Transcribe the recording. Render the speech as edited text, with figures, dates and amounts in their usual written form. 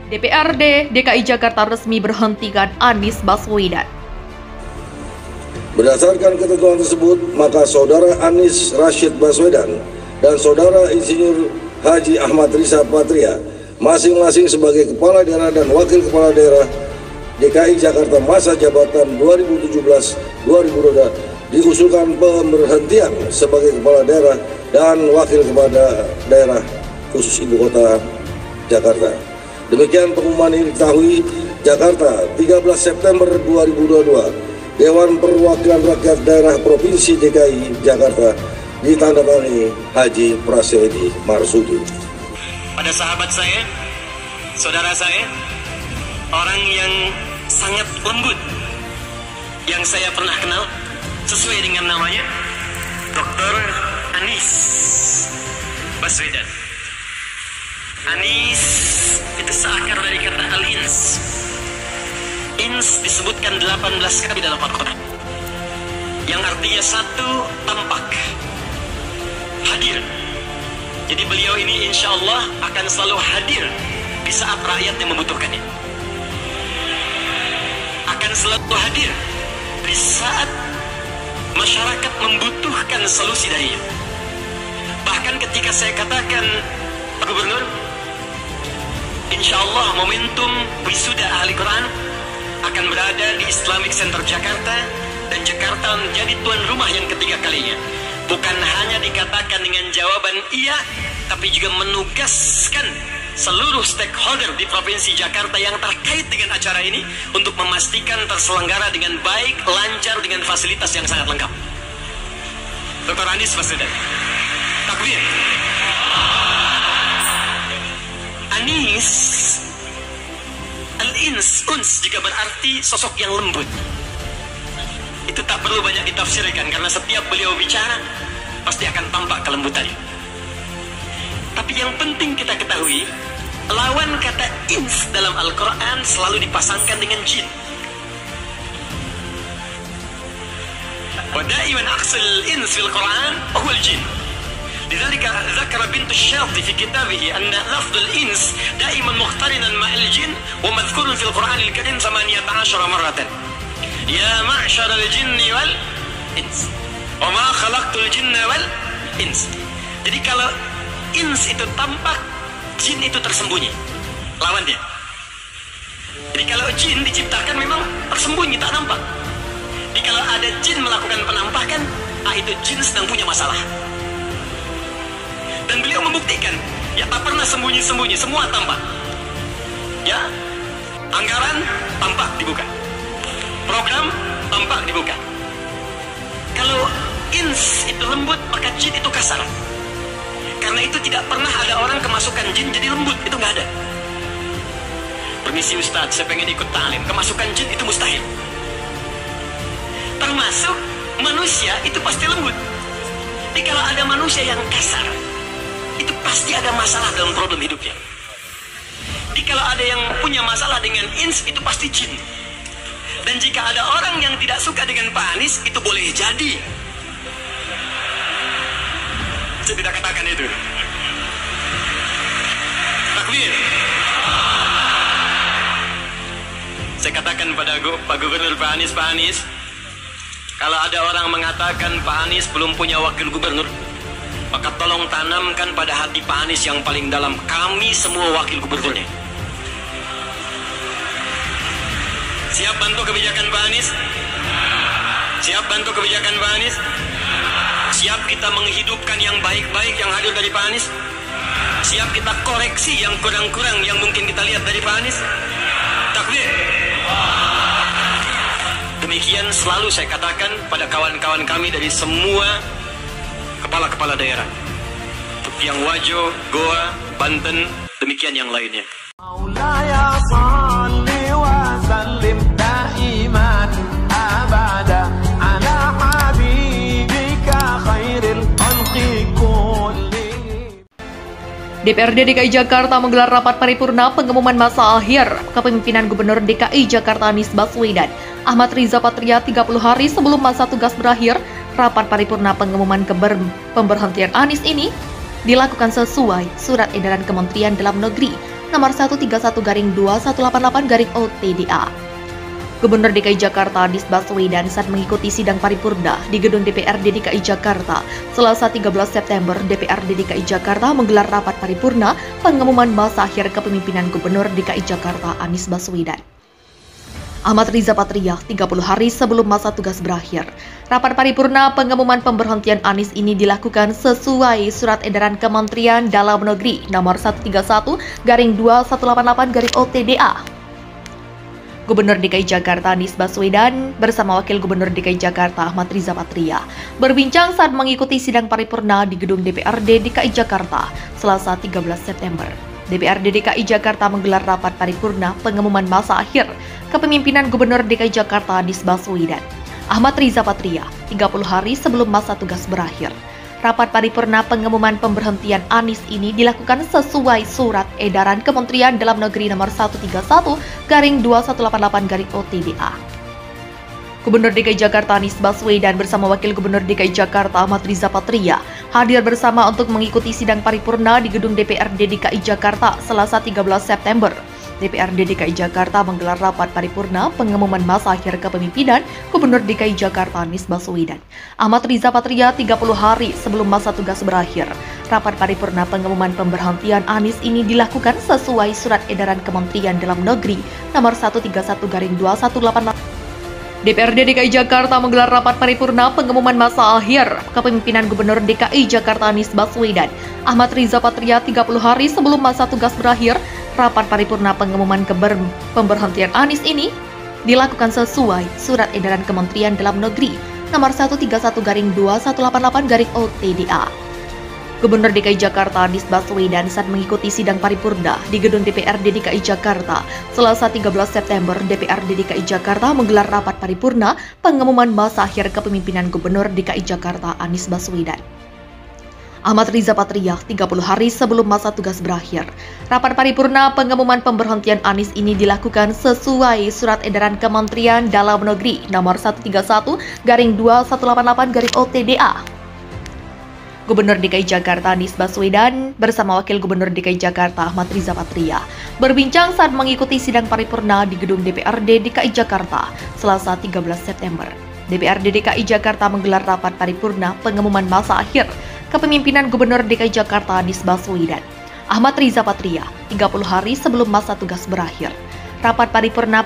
DPRD DKI Jakarta resmi berhentikan Anies Baswedan. Berdasarkan ketentuan tersebut, maka Saudara Anies Rashid Baswedan dan Saudara Insinyur Haji Ahmad Riza Patria masing-masing sebagai Kepala Daerah dan Wakil Kepala Daerah DKI Jakarta masa jabatan 2017-2022 diusulkan pemberhentian sebagai Kepala Daerah dan Wakil Kepala Daerah khusus Ibu Kota Jakarta. Demikian pengumuman ini diketahui Jakarta 13 September 2022. Dewan Perwakilan Rakyat Daerah Provinsi DKI Jakarta ditandatangani Haji Prasetya Marsudi. Pada sahabat saya, saudara saya, orang yang sangat lembut yang saya pernah kenal sesuai dengan namanya, Dr. Anies Baswedan. Anies itu seakar dari kata al-ins. Ins disebutkan 18 kali dalam Al-Quran, yang artinya satu, tampak, hadir. Jadi beliau ini insya Allah akan selalu hadir di saat rakyat yang membutuhkannya. Akan selalu hadir di saat masyarakat membutuhkan solusi darinya. Bahkan ketika saya katakan, Pak Gubernur, insya Allah momentum wisuda ahli Quran akan berada di Islamic Center Jakarta, dan Jakarta menjadi tuan rumah yang ketiga kalinya. Bukan hanya dikatakan dengan jawaban iya, tapi juga menugaskan seluruh stakeholder di Provinsi Jakarta yang terkait dengan acara ini untuk memastikan terselenggara dengan baik, lancar, dengan fasilitas yang sangat lengkap. Dr. Anies Baswedan. Takbir. Anies, al-ins, uns juga berarti sosok yang lembut. Itu tak perlu banyak ditafsirkan, karena setiap beliau bicara pasti akan tampak kelembutannya. Tapi yang penting kita ketahui, lawan kata ins dalam Al-Quran selalu dipasangkan dengan jin. Wa daiman aqsal ins fil Quran huwa al-jin. لذلك ذكر بنت الشاطئ في كتابه أن لفظ الإنس دائما مقترنا مع الجن ومذكور في القرآن الكريم 18 مرة. يا معشر الجن والإنس وما خلقت الجن والإنس. Jadi kalau ins itu tampak, jin itu tersembunyi, lawan dia. Jadi kalau jin diciptakan memang tersembunyi, tak nampak. Jadi kalau ada jin melakukan penampakan, itu jin sedang punya masalah. Dan beliau membuktikan, ya tak pernah sembunyi-sembunyi, semua tampak. Ya, anggaran tampak dibuka, program tampak dibuka. Kalau ins itu lembut, maka jin itu kasar. Karena itu tidak pernah ada orang kemasukan jin jadi lembut, itu nggak ada. Permisi Ustadz, saya pengen ikut ta'lim. Kemasukan jin itu mustahil. Termasuk manusia itu pasti lembut. Jadi kalau ada manusia yang kasar, itu pasti ada masalah dalam problem hidupnya. Jadi kalau ada yang punya masalah dengan ins, itu pasti jin. Dan jika ada orang yang tidak suka dengan Pak Anies, itu boleh jadi. Saya tidak katakan itu. Takbir. Saya katakan pada Pak Gubernur Pak Anies, kalau ada orang mengatakan Pak Anies belum punya wakil gubernur, maka tolong tanamkan pada hati Pak Anies yang paling dalam, kami semua wakil gubernurnya. Siap bantu kebijakan Pak Anies? Siap bantu kebijakan Pak Anies? Siap kita menghidupkan yang baik-baik yang hadir dari Pak Anies? Siap kita koreksi yang kurang-kurang yang mungkin kita lihat dari Pak Anies? Takbir. Demikian selalu saya katakan pada kawan-kawan kami dari semua kepala-kepala daerah, yang Wajo, Goa, Banten, demikian yang lainnya. DPRD DKI Jakarta menggelar rapat paripurna pengumuman masa akhir kepemimpinan Gubernur DKI Jakarta Anies Baswedan. Ahmad Riza Patria 30 hari sebelum masa tugas berakhir, rapat paripurna pengumuman pemberhentian Anies ini dilakukan sesuai Surat Edaran Kementerian Dalam Negeri nomor 131/2188/OTDA. Gubernur DKI Jakarta Anies Baswedan saat mengikuti sidang paripurna di gedung DPRD DKI Jakarta, Selasa 13 September, DPRD DKI Jakarta menggelar rapat paripurna pengumuman masa akhir kepemimpinan Gubernur DKI Jakarta Anies Baswedan. Ahmad Riza Patria, 30 hari sebelum masa tugas berakhir. Rapat paripurna pengumuman pemberhentian Anies ini dilakukan sesuai Surat Edaran Kementerian Dalam Negeri nomor 131/2188/OTDA. Gubernur DKI Jakarta Anies Baswedan bersama Wakil Gubernur DKI Jakarta Ahmad Riza Patria berbincang saat mengikuti sidang paripurna di gedung DPRD DKI Jakarta, Selasa 13 September. DPRD DKI Jakarta menggelar rapat paripurna pengumuman masa akhir kepemimpinan Gubernur DKI Jakarta Anies Baswedan Ahmad Riza Patria 30 hari sebelum masa tugas berakhir. Rapat paripurna pengumuman pemberhentian Anies ini dilakukan sesuai Surat Edaran Kementerian Dalam Negeri nomor 131/2188/OTDA. Gubernur DKI Jakarta Anies Baswedan bersama Wakil Gubernur DKI Jakarta Ahmad Riza Patria hadir bersama untuk mengikuti sidang paripurna di gedung DPRD DKI Jakarta Selasa 13 September. DPRD DKI Jakarta menggelar rapat paripurna pengumuman masa akhir kepemimpinan Gubernur DKI Jakarta Anies Baswedan Ahmad Riza Patria 30 hari sebelum masa tugas berakhir. Rapat paripurna pengumuman pemberhentian Anies ini dilakukan sesuai Surat Edaran Kementerian Dalam Negeri nomor 131/2188. DPRD DKI Jakarta menggelar rapat paripurna pengumuman masa akhir kepemimpinan Gubernur DKI Jakarta Anies Baswedan Ahmad Riza Patria 30 hari sebelum masa tugas berakhir. Rapat paripurna pengumuman pemberhentian Anies ini dilakukan sesuai Surat Edaran Kementerian Dalam Negeri nomor 131/2188/OTDA. Gubernur DKI Jakarta Anies Baswedan saat mengikuti sidang paripurna di gedung DPRD DKI Jakarta, Selasa 13 September, DPRD DKI Jakarta menggelar rapat paripurna pengumuman masa akhir kepemimpinan Gubernur DKI Jakarta Anies Baswedan Ahmad Riza Patria 30 hari sebelum masa tugas berakhir. Rapat paripurna pengumuman pemberhentian Anies ini dilakukan sesuai Surat Edaran Kementerian Dalam Negeri nomor 131/2188/OTDA. Gubernur DKI Jakarta Anies Baswedan bersama Wakil Gubernur DKI Jakarta Ahmad Riza Patria berbincang saat mengikuti sidang paripurna di gedung DPRD DKI Jakarta, Selasa 13 September. DPRD DKI Jakarta menggelar rapat paripurna pengumuman masa akhir kepemimpinan Gubernur DKI Jakarta Anies Baswedan Ahmad Riza Patria 30 hari sebelum masa tugas berakhir. Rapat paripurna